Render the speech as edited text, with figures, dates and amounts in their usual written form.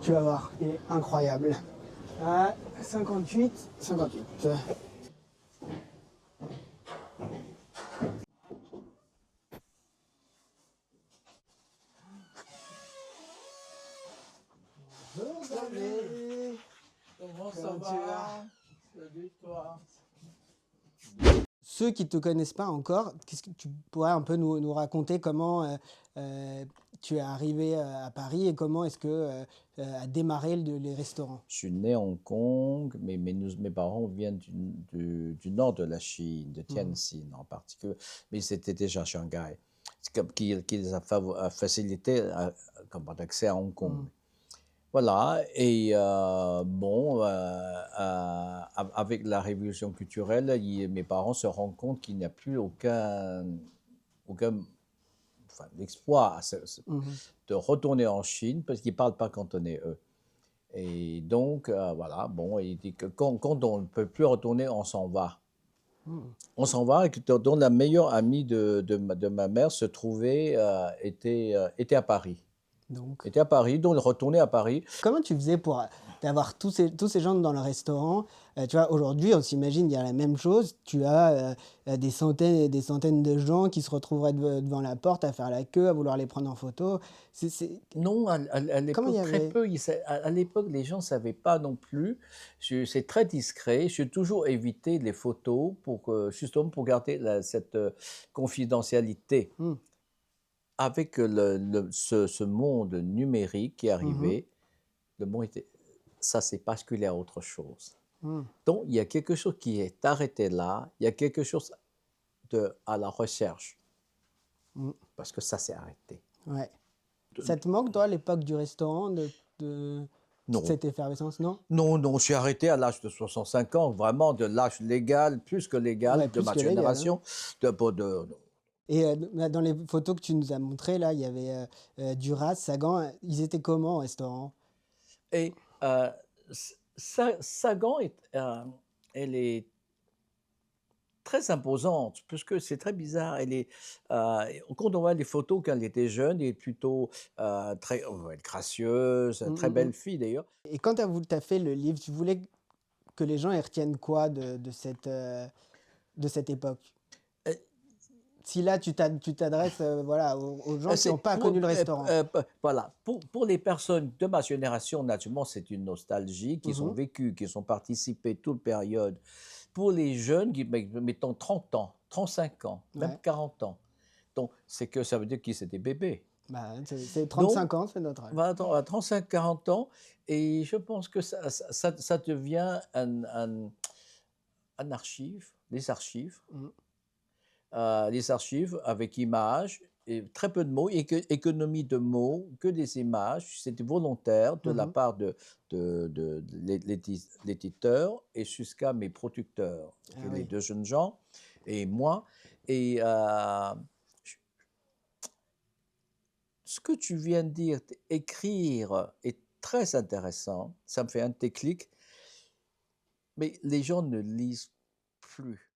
Tu vas voir, il est incroyable. À 58, 58. Salut. Comment ça Comment tu va? vas? Salut toi. Ceux qui ne te connaissent pas encore, qu'est-ce que tu pourrais un peu nous raconter comment tu es arrivé à Paris et comment est-ce que a démarré les restaurants? Je suis né à Hong Kong, mais mes parents viennent du nord de la Chine, de Tianjin en particulier, mais c'était déjà à Shanghai, qui les a facilité l'accès à Hong Kong. Voilà, et avec la révolution culturelle, mes parents se rendent compte qu'il n'y a plus aucun exploit de retourner en Chine parce qu'ils ne parlent pas cantonais, eux. Et donc, voilà, bon, il dit que quand on ne peut plus retourner, on s'en va. On s'en va, et dont la meilleure amie de ma mère se trouvait, était à Paris. Donc, Était à Paris, donc retourner à Paris. comment tu faisais pour avoir tous ces gens dans le restaurant? Tu vois, aujourd'hui, on s'imagine, il y a la même chose. Tu as des centaines et des centaines de gens qui se retrouveraient devant la porte à faire la queue, à vouloir les prendre en photo. Non, à Comment il y l'époque, très avait? peu. À l'époque, les gens ne savaient pas non plus. C'est très discret. J'ai toujours évité les photos justement pour garder cette confidentialité. Hmm. Avec ce monde numérique qui est Mhm. arrivé, ça s'est basculé à autre chose. Hmm. Donc, il y a quelque chose qui est arrêté là, il y a quelque chose à la recherche, Hmm. parce que ça s'est arrêté. Ouais. Ça te manque, toi, l'époque du restaurant, de toute Non, cette effervescence, non? non, non, je suis arrêté à l'âge de 65 ans, vraiment de l'âge légal, plus que Ouais, légal, de plus ma que légal, hein. génération. De- Et dans les photos que tu nous as montrées, là, il y avait Duras, Sagan. Ils étaient comment au restaurant? Et Sagan, elle est très imposante, puisque c'est très bizarre. Quand on voit les photos quand elle était jeune, elle est plutôt très gracieuse, Mm, très mm, mm. belle fille d'ailleurs. Et quand tu as fait le livre, tu voulais que les gens y retiennent quoi de cette époque? Euh, Si là, tu t'adresses voilà, aux gens qui n'ont pas connu le restaurant. Voilà, pour les personnes de ma génération, naturellement, c'est une nostalgie, qui ont Mhm. vécu, qui ont participé toute période. Pour les jeunes, mettons 30 ans, 35 ans, même Ouais. 40 ans, donc c'est que ça veut dire qu'ils étaient bébés. Bah, c'est Donc, 35 ans, c'est notre âge. à 35-40 ans, et je pense que ça devient un archive, Mm. les archives avec images, et très peu de mots, et économie de mots, que des images. C'était volontaire de la Mhm. part de l'éditeur et jusqu'à mes producteurs, Ah les oui. deux jeunes gens et moi. Et ce que tu viens de dire, écrire, est très intéressant. Ça me fait un déclic, mais les gens ne lisent plus.